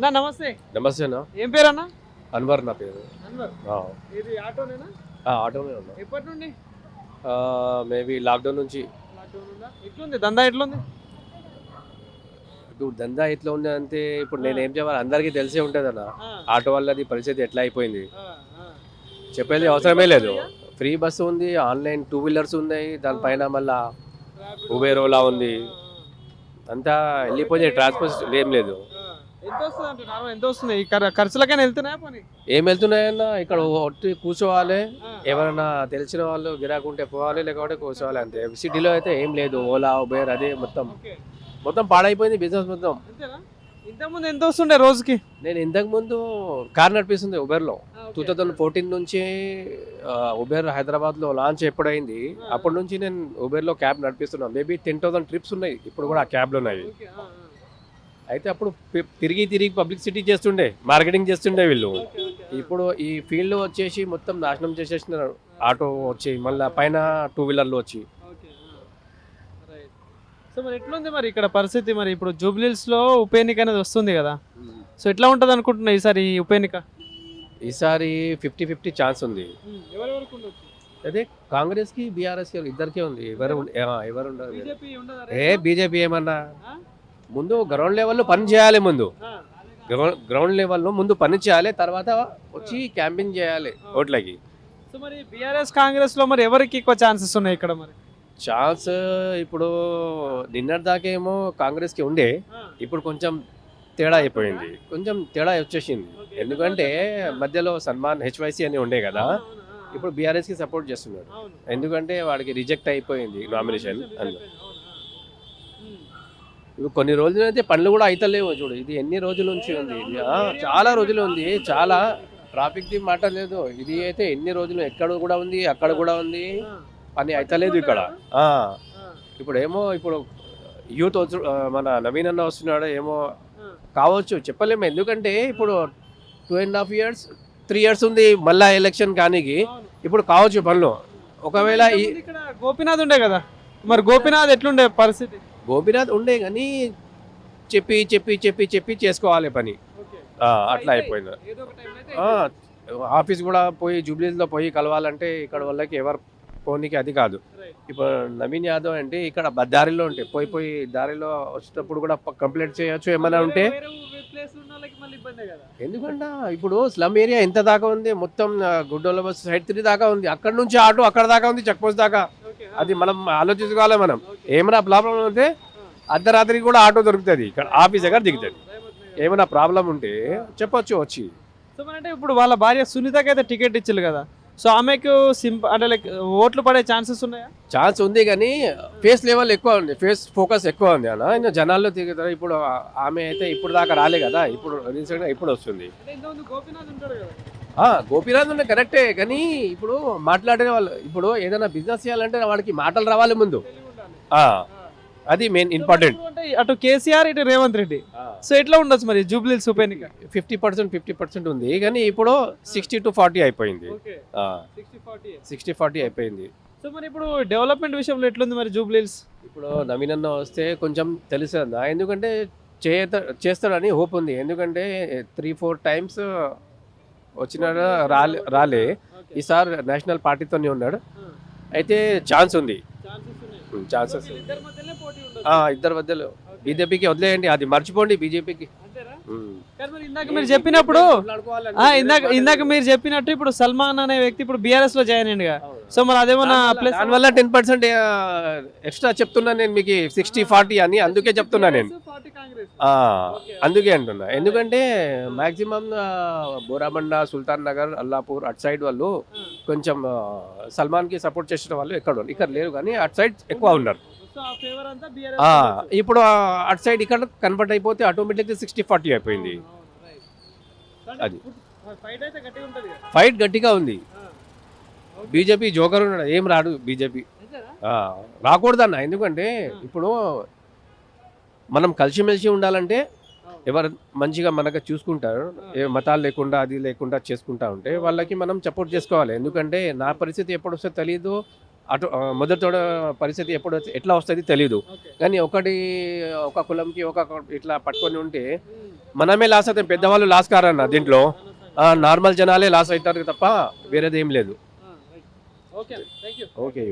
అన్న నమస్తే. నమస్తే అన్న. ఏం పేరు అన్న? అన్వర్ నా పేరు. అన్వర్. ఇది ఆటోనేనా? ఆటోనే ఉన్నా. ఎప్పటి నుండి? మేబీ లాక్డౌన్ నుంచి. లాక్డౌన్ ఉందా? ఎట్లుంది దందా, ఎట్లుంది? ఇప్పుడు దందా ఎట్లా ఉంది అంటే ఇప్పుడు నేను ఏం చెప్పాలి, అందరికీ తెలిసే ఉంటుంది అన్న. ఆటో వాళ్ళది పరిస్థితి ఎట్లా అయిపోయింది చెప్పేది అవసరమే లేదు. ఫ్రీ బస్సు ఉంది, ఆన్లైన్ 2 వీలర్స్ ఉన్నాయి, దానిపైన మళ్ళా ఉబేర్ ఓలా ఉంది, అంతా వెళ్ళిపోయింది. ట్రాన్స్పోర్ట్ ఏం లేదు. ఎంత వస్తుంది అంటే నార్మల్ ఎంత వస్తుంది? ఈ ఖర్చులకైనా వెళ్తున్నాయా పని? ఏం వెళ్తున్నాయన్నా, ఇక్కడ ఒట్టి కూర్చోవాలి, ఎవరైనా తెలిసిన వాళ్ళు గిరాకుంటే పోవాలి, లేకపోతే కూర్చోవాలి అంతే. సిటీలో అయితే ఏం లేదు, ఓలా ఉబేర్ అదే మొత్తం పాడైపోయింది బిజినెస్ మొత్తం. ఇంతకుముందు ఎంత వస్తుండే రోజుకి? నేను ఇంతకుముందు కార్ నడిపిస్తుంది ఉబేర్లో. 2014 నుంచి ఉబేర్ హైదరాబాద్లో లాంచ్ ఎప్పుడైంది అప్పటి నుంచి నేను ఉబేర్లో క్యాబ్ నడిపిస్తున్నాను. మేబీ 10,000 ట్రిప్స్ ఉన్నాయి ఇప్పుడు కూడా ఆ క్యాబ్లో ఉన్నాయి. అయితే అప్పుడు తిరిగి పబ్లిసిటీ చేస్తుండే, మార్కెటింగ్ చేస్తుండే వీళ్ళు. ఇప్పుడు ఈ ఫీల్డ్ వచ్చేసి మొత్తం నాశనం చేసేసినారు. ఆటో వచ్చి మళ్ళీ పైన 2 వీలర్లు వచ్చి. సో మరి ఎట్లుంది మరి ఇక్కడ పరిస్థితి? మరి ఇప్పుడు జూబ్లీహిల్స్లో ఉప ఎన్నిక అనేది వస్తుంది కదా, సో ఎట్లా ఉంటుంది అనుకుంటున్నా ఈసారి ఈ ఉప ఎన్నిక? ఈసారి 50-50 ఛాన్స్ ఉంది. అదే కాంగ్రెస్కి బీఆర్ఎస్కి ఇద్దరికే ఉంది. ఎవరు ఉండదు. బీజేపీ ఏమన్నా ముందు గ్రౌండ్ లెవెల్లో పని చేయాలి. గ్రౌండ్ లెవెల్లో ముందు పని చేయాలి, తర్వాత వచ్చి క్యాంపెయిన్ చేయాలి ఓట్లకి. సో మరి బీఆర్ఎస్ కాంగ్రెస్లో మరి ఎవరికి ఎక్కువ ఛాన్సెస్ ఉన్నాయి ఇక్కడ? మరి ఛాన్స్ ఇప్పుడు నిన్నటి దాకేమో కాంగ్రెస్కి ఉండే, ఇప్పుడు కొంచెం తేడా అయిపోయింది, కొంచెం తేడా వచ్చేసింది. ఎందుకంటే మధ్యలో సల్మాన్ హెచ్వైసీ అని ఉండే కదా, ఇప్పుడు బీఆర్ఎస్కి సపోర్ట్ చేస్తున్నాడు. ఎందుకంటే వాడికి రిజెక్ట్ అయిపోయింది నామినేషన్. ఇప్పుడు కొన్ని రోజులు అయితే పనులు కూడా అయితలేవు. చూడు, ఇది ఎన్ని రోజుల నుంచి ఉంది, చాలా రోజులు ఉంది. చాలా ట్రాఫిక్ది మాట లేదు. ఇది అయితే ఎన్ని రోజులు ఎక్కడ కూడా ఉంది, అక్కడ కూడా ఉంది, పని అయితలేదు ఇక్కడ. ఇప్పుడు యూత్ మన నవీన్ అన్న వస్తున్నాడు ఏమో కావచ్చు, చెప్పలేము. ఎందుకంటే ఇప్పుడు 2.5 years 3 years ఉంది మళ్ళా ఎలక్షన్ కానీకి. ఇప్పుడు కావచ్చు పనులు. ఒకవేళ ఇక్కడ గోపీనాథ్ ఉండే కదా, మరి గోపీనాథ్ ఎట్లుండే పరిస్థితి? గోపీనాథ్ ఉండే కానీ చెప్పి చేసుకోవాలి పని. అట్లా అయిపోయింది. ఆఫీస్ కూడా పోయి జూబ్లీహిల్స్లో పోయి కలవాలంటే ఇక్కడ వాళ్ళకి ఎవరు పోనీకి అది కాదు. ఇప్పుడు నవీన్ యాదవ్ అంటే ఇక్కడ దారిలో ఉంటే పోయి దారిలో వచ్చేటప్పుడు కూడా కంప్లైంట్ చేయొచ్చు ఏమైనా ఉంటే. ఎందుకంటే ఇప్పుడు స్లమ్ ఏరియా ఎంత దాకా ఉంది, మొత్తం గుడ్డోల బస్ సైడ్ 3 దాకా ఉంది. అక్కడ నుంచి ఆటో అక్కడ దాకా ఉంది, చెక్ పోస్ట్ దాకా. అది మనం ఆలోచించుకోవాలి. మనం ఏమైనా ప్రాబ్లం ఉంటే అర్ధరాత్రి కూడా ఆటో దొరుకుతుంది, ఇక్కడ ఆఫీస్ దగ్గర దిగుతుంది. ఏమైనా ప్రాబ్లం ఉంటే చెప్పొచ్చు వచ్చి. సో అంటే ఇప్పుడు వాళ్ళ భార్య సునీతకి అయితే టికెట్ ఇచ్చారు కదా, సో ఆమెకు అంటే లైక్ ఓట్లు పడే ఛాన్సెస్ ఉన్నాయా? ఛాన్స్ ఉంది కానీ ఫేస్ లెవెల్ ఎక్కువ ఉంది, ఫేస్ ఫోకస్ ఎక్కువ ఉంది అన్న. ఇంకా జనాల్లో తిరుగుతారు. ఇప్పుడు ఆమె అయితే ఇప్పుడు దాకా రాలే కదా, ఇప్పుడు రీసెంట్గా ఇప్పుడు వస్తుంది. గోపీనాథ్ ఉండే కరెక్టే, కానీ ఇప్పుడు మాట్లాడే వాళ్ళు ఇప్పుడు ఏదైనా బిజినెస్ చేయాలంటే వాడికి మాటలు రావాలి ముందు. అది మెయిన్ ఇంపార్టెంట్. అటు కేసీఆర్ ఇటు రేవంత్ రెడ్డి. సో ఎట్లా ఉండొచ్చు మరి జూబ్లీహిల్స్ ఉప ఎన్నిక? 50% ఉంది, కానీ ఇప్పుడు 60-40 అయిపోయింది. 60-40 అయిపోయింది. సో మరి ఇప్పుడు డెవలప్మెంట్ విషయంలో ఎట్లుంది మరి జూబ్లీహిల్స్? ఇప్పుడు నవీన్ అన్న వస్తే కొంచెం తెలుస్తుంది, ఎందుకంటే చేస్తాడని హోప్ ఉంది. ఎందుకంటే 3-4 times వచ్చినాడు, రాలే. ఈసారి నేషనల్ పార్టీతోనే ఉన్నాడు. అయితే ఛాన్స్ ఉంది, ఛాన్సెస్ ఇద్దరు మధ్యలో. బీజేపీకి వదిలేయండి, అది మర్చిపోండి బీజేపీకి. ఇందాక మీరు చెప్పినప్పుడు ఇందాక మీరు చెప్పినట్టు ఇప్పుడు సల్మాన్ అనే వ్యక్తి ఇప్పుడు బీఆర్ఎస్ లో జాయిన్ అయ్యింది. సో మరి అదేమన్నా ప్లస్ దానివల్ల 10% ఎక్స్ట్రా చెప్తున్నా నేను మీకు, 60-40 అని. అందుకే చెప్తున్నా నేను, అందుకే అంటున్నా. ఎందుకంటే మాక్సిమం బోరాబండ, సుల్తాన్ నగర్, అల్లాపూర్ అటు సైడ్ వాళ్ళు కొంచెం సల్మాన్ కి సపోర్ట్ చేసిన వాళ్ళు ఇక్కడ లేరు, కానీ అటు సైడ్ ఎక్కువ ఉన్నారు. ఇప్పుడు అటు సైడ్ ఇక్కడ కన్వర్ట్ అయిపోతే ఆటోమేటిక్గా 60-40 అయిపోయింది. అది ఫైట్ గట్టిగా ఉంది. బీజేపీ జోకర్ ఉన్నాడు, ఏం రాడు బీజేపీ. రాకూడదన్న. ఎందుకంటే ఇప్పుడు మనం కలిసిమెలిసి ఉండాలంటే ఎవరు మంచిగా మనకు చూసుకుంటారు, ఏ మతాలు లేకుండా అది లేకుండా చేసుకుంటా ఉంటే వాళ్ళకి మనం సపోర్ట్ చేసుకోవాలి. ఎందుకంటే నా పరిస్థితి ఎప్పుడు వస్తే తెలియదు, అటు మొదటి పరిస్థితి ఎప్పుడు ఎట్లా వస్తుంది తెలియదు. కానీ ఒక కులంకి ఇట్లా పట్టుకొని ఉంటే మనమే లాస్ అవుతాం, పెద్దవాళ్ళు లాస్ కారన్న దీంట్లో. నార్మల్ జనాలే లాస్ అవుతారు తప్ప వేరేది ఏం లేదు. Okay thank you. ఓకే.